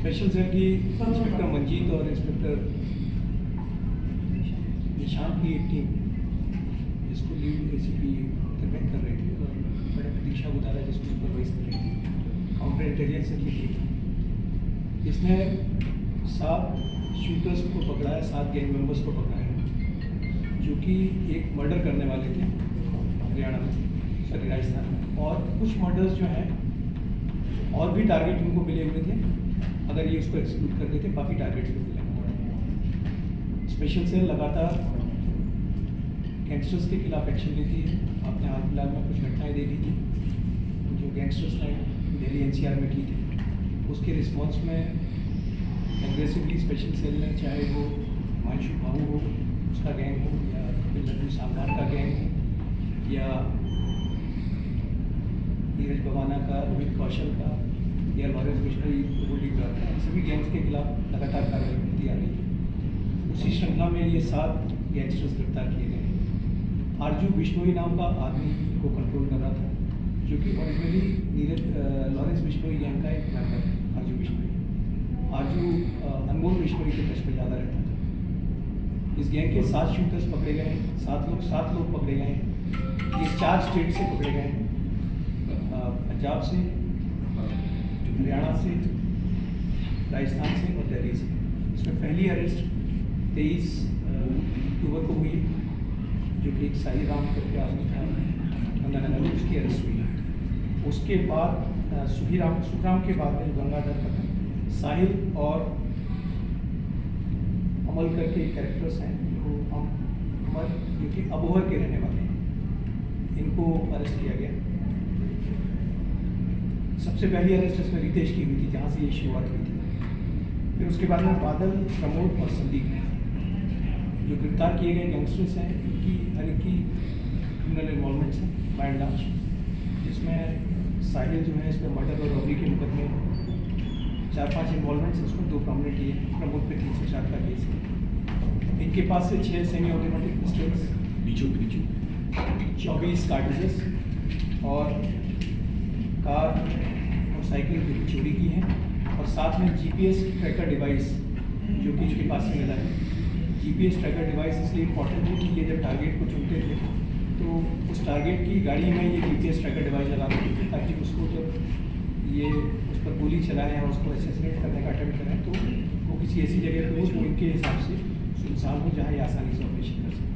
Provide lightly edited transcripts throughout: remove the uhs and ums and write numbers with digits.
Special cell की inspector Manjeet और inspector Nishant की एक टीम जिसको लीड एसीपी इंटरवेंट कर रही थी और बड़े प्रतीक्षा बुधारा जिसको सुपरवाइज कर रही थी, काउंटर इंटेलिजेंस सेल की टीम। इसने 7 शूटर्स को पकड़ा है, 7 गैंग मेंबर्स को पकड़ा है जो कि एक मर्डर करने वाले थे हरियाणा में, सॉरी राजस्थान में, और कुछ मर्डर्स जो हैं और भी टारगेट इनको मिले हुए थे। अगर ये उसको एक्सिक्यूट कर देते बाकी टारगेट्स भी मिलेंगे। स्पेशल सेल लगातार गैंगस्टर्स के खिलाफ एक्शन लेती है। आपने हाल फिलहाल में कुछ घटनाएं देखी थी जो गैंगस्टर्स ने दिल्ली एनसीआर में की थी, उसके रिस्पॉन्स में एग्रेसिवली स्पेशल सेल ने, चाहे वो हिमांशु भाऊ हो उसका गैंग हो या लड्डू सामदार का गैंग हो या नीरज बवाना का, रोहित कौशल का या लॉरेंस बिश्नोई गोली का, सभी गैंग्स के खिलाफ लगातार कार्रवाई करती आ रही है। उसी श्रृंखला में ये 7 गैंगस्टर्स गिरफ्तार किए गए हैं। आरजू बिश्नोई नाम का आदमी को कंट्रोल कर रहा था जो कि ओरिजिनली लॉरेंस बिश्नोई गैंग का एक मेंबर है। आरजू बिश्नोई, आरजू अनमोल बिश्नोई के टच पर ज़्यादा रहता था। इस गैंग के 7 शूटर्स पकड़े गए हैं, 7 लोग पकड़े गए हैं। ये 4 स्टेट से पकड़े गए हैं, पंजाब से, हरियाणा से, राजस्थान से और दिल्ली से। इसमें पहली अरेस्ट 23 अक्टूबर को हुई जो कि एक साई राम करके आदमी था गंगानगर में, उसकी अरेस्ट हुई है। उसके बाद सुखराम के बाद में गंगाधर का साहिल और अमल करके कैरेक्टर्स हैं जो अमर जो कि अबोहर के रहने वाले हैं, इनको अरेस्ट किया गया। सबसे पहली अरेस्ट इसमें रितेश की हुई थी जहाँ से ये शुरुआत हुई थी। फिर उसके बाद में बादल, प्रमोद और संदीप जो गिरफ्तार किए गए गैंगस्टर्स हैं, इनकी हर एक की क्रिमिनल इन्वॉल्वमेंट्स हैं बाय एंड लार्ज, जिसमें साहिल जो है इस पर मर्डर और रॉबरी के मुकदमे 4-5 इन्वॉल्वमेंट्स हैं, उसमें 2 प्रॉमिनेंट ये है। प्रमोद पे 304 का केस है। इनके पास से 6 सेमी ऑटोमेटिक पिस्टल्स, 24 कार्ट्रिजेस और कार और साइकिल की चोरी की है, और साथ में जीपीएस ट्रैकर डिवाइस जो कि इसके पास से मिला है। जीपीएस ट्रैकर डिवाइस इसलिए इम्पॉर्टेंट है कि ये जब टारगेट को चुनते थे तो उस टारगेट की गाड़ी में ये जीपीएस ट्रैकर डिवाइस लगा देते थे ताकि उसको जब ये उस पर गोली चलाएं और उसको असैसिनेट करने का अटेम्प्ट करें तो वो किसी ऐसी जगह पर हो जो इनके हिसाब से सुनसान हो जहाँ ये आसानी से ऑपरेशन कर सकें।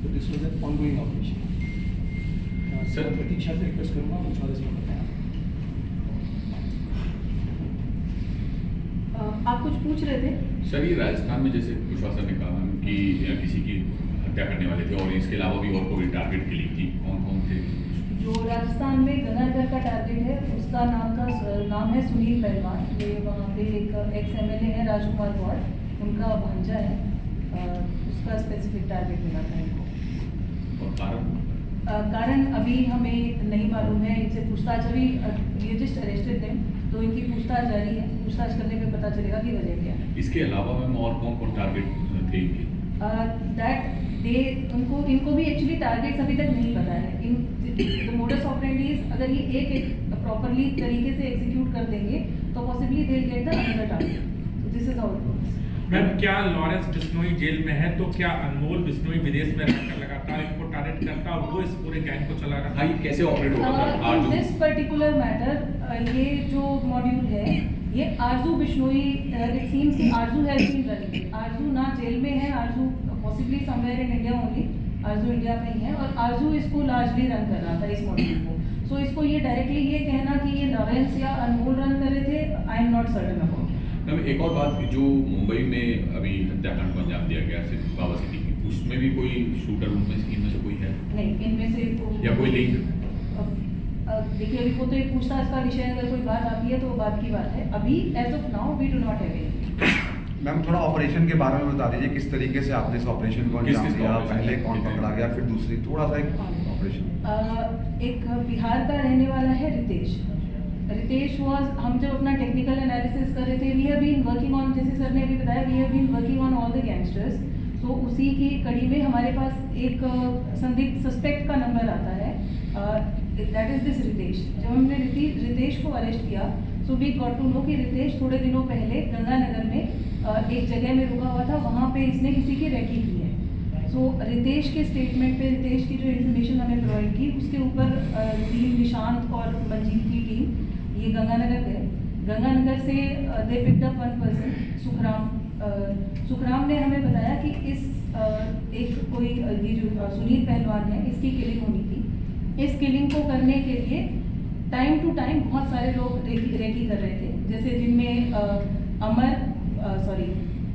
तो this was an ongoing operation. Sir Prateeksha से रिक्वेस्ट करूँगा कुछ और इसमें बताएं। आप कुछ पूछ रहे थे सर? ये राजस्थान में जैसे प्रशासन ने कहा कि किसी की हत्या करने वाले थे और इसके अलावा भी और कोई टारगेट के लिए थी, कौन थे? जो राजस्थान में गनरगढ़ का टारगेट है उसका नाम है सुनील पहलवान। ये वहाँ पे एक एक्स एमएलए है राजकुमार गौड़, उनका भांजा है। उसका स्पेसिफिक टारगेट मिला था इनको। और कारण अभी हमें नहीं मालूम है। इनसे पूछताछ अभी ये जस्ट अरेस्टेड थे तो इनकी पूछताछ जारी है। पूछताछ करने पे पता चलेगा कि वजह क्या है। इसके अलावा मैम और कौन टारगेट थे इनको भी एक्चुअली टारगेट्स अभी तक नहीं पता है। मोडस ऑपरेंडी अगर ये एक प्रॉपरली तरीके से एग्जीक्यूट कर देंगे तो possibly they will get the another target. This is how it works. Ma'am क्या लॉरेंस बिश्नोई जेल में है तो क्या अनमोल बिश्नोई विदेश में रहकर लगातार इनको टारगेट करता और वो इस पूरे गैंग को चला रहा है? कैसे ऑपरेट होता था? इन दिस पर्टिकुलर मैटर ये जो मॉड्यूल है ये आरजू बिश्नोई, इट सीम्स कि आरजू हैज बीन रनिंग। आरजू ना जेल में है, आरजू possibly somewhere in India only, Aarzoo India में ही है और आरजू इसको लार्जली रन कर रहा था इस मॉड्यूल को। सो इसको ये डायरेक्टली ये कहना कि ये लॉरेंस या अनमोल रन कर रहे थे, I am not certain about. एक और बात, जो मुंबई में अभी हत्याकांड को अंजाम दिया गया सिर्फ बाबा सिद्दीकी, उसमें भी कोई शूटर इनमें से कोई है? नहीं, इनमें से या कोई लिंक? देखिए अभी वो तो एक पूछताछ का विषय है, अगर कोई बात आती है तो बात की बात है। अभी as of now we do not have any. Ma'am थोड़ा ऑपरेशन के बारे में बता दीजिए, किस तरीके से आपने इस ऑपरेशन को अंजाम दिया, पहले कौन पकड़ा गया, फिर दूसरी थोड़ा सा एक ऑपरेशन। एक बिहार का रहने वाला है रितेश वाज, हम जब अपना टेक्निकल एनालिसिस कर रहे थे, we have been working on, जैसे सर ने अभी बताया, we have been working on all the gangsters. तो उसी की कड़ी में हमारे पास एक संदिग्ध सस्पेक्ट का नंबर आता है, दैट इज दिस रितेश। जब हमने रितेश को अरेस्ट किया so we got to know कि रितेश थोड़े दिनों पहले गंगानगर में एक जगह में रुका हुआ था, वहाँ पे इसने किसी की रैकी की है। सो रितेश के स्टेटमेंट पे, रितेश की जो इन्फॉर्मेशन हमें प्रोवाइड की उसके ऊपर टीम निशांत और मंजीत की टीम ये गंगानगर गए। गंगानगर से they picked up one person Sukhram ने हमें बताया कि इस एक कोई ये जो सुनील पहलवान है इसकी किलिंग होनी थी। इस किलिंग को करने के लिए टाइम टू टाइम बहुत सारे लोग रेकी कर रहे थे, जैसे जिनमें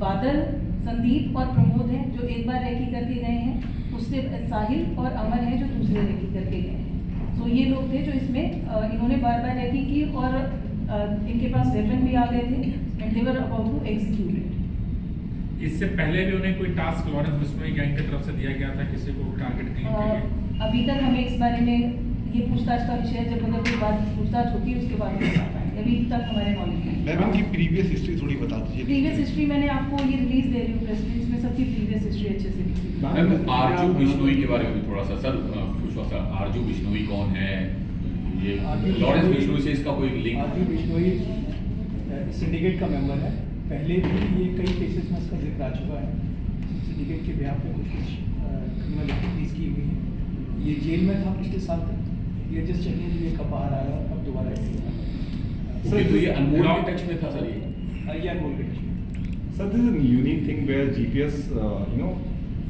बादल, संदीप और प्रमोद हैं जो एक बार रेकी करके गए हैं, उससे साहिल और अमर हैं जो दूसरे रेकी करके गए हैं। सो ये लोग थे जो इसमें इन्होंने बार बार रेकी की और इनके पास वेपन भी आ गए थे and they were about to execute it. इससे पहले भी उन्हें कोई टास्क लॉरेंस बिश्नोई गैंग की तरफ से दिया गया था किसी को टारगेट करने के लिए? अभी तक हमें इस बारे में ये पूछताछ का विषय है, जब अगर कोई बात पूछताछ होती है उसके बाद में बता पाएंगे। अभी तक हमारे नॉलेज में मैम की प्रीवियस हिस्ट्री थोड़ी बता दीजिए। प्रीवियस हिस्ट्री मैंने आपको ये रिलीज दे रही हूँ प्रेस रिलीज में, सबकी प्रीवियस हिस्ट्री अच्छे से लिखी है। मैम आरजू बिश्नोई के बारे में भी थोड़ा सा सर पूछो सर, आरजू बिश्नोई कौन है? ये लॉरेंस बिश्नोई से इसका कोई लिंक? आरजू बिश्नोई सिंडिकेट का मेंबर है, पहले भी ये कई केसेस में इसका जिक्र आ चुका है। सिंडिकेट के बिहाफ पे कुछ क्रिमिनल एक्टिविटीज़ की हुई है। ये जेल में था पिछले साल तक, ये जस्ट चेकिंग ये कब बाहर आया और कब दोबारा सर तो ये अनमोल के टच में था सर? ये अनमोल के टच में। Sir, this is a unique thing where GPS,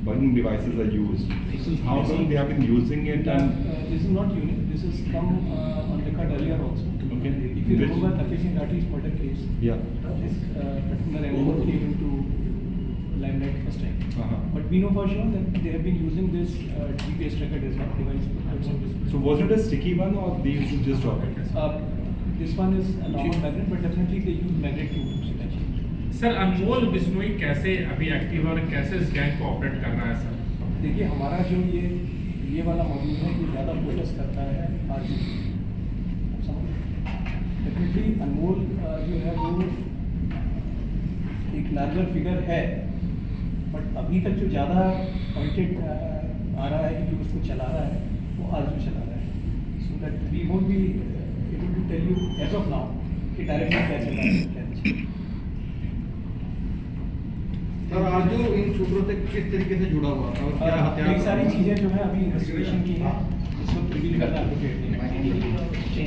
bugging devices are used. This is how come they have been using it and This is not unique. This has come on record earlier also. Okay. If you remember Tafis Singh Rathi's murder case, yeah. this particular MO came into limelight first time. Uh-huh. But we know for sure that they have been using this GPS tracker as a device for quite some time. So was it a sticky one or they used to just drop it? This one is a normal magnet, but definitely they use magnet to attach it. Sir Anmol Bishnoi कैसे अभी active और कैसे इस gang को operate कर रहा है sir? देखिए हमारा जो ये वाला मॉड्यूल है ये ज़्यादा फोकस करता है आरजू। डेफिनेटली अनमोल जो है वो एक लार्जर फिगर है, बट अभी तक जो ज़्यादा पॉइंटेड आ रहा है कि जो उसको चला रहा है वो आरजू चला रहा है। So that we won't be able to tell you as of now कि डायरेक्टली क्या चल रहा है क्या नहीं। सर आरजू इन सूत्रों से किस तरीके से जुड़ा हुआ था और क्या हथियार? कई सारी चीज़ें जो है अभी इन्वेस्टिगेशन की है, इसको रिवील करना एप्रोप्रिएट नहीं है।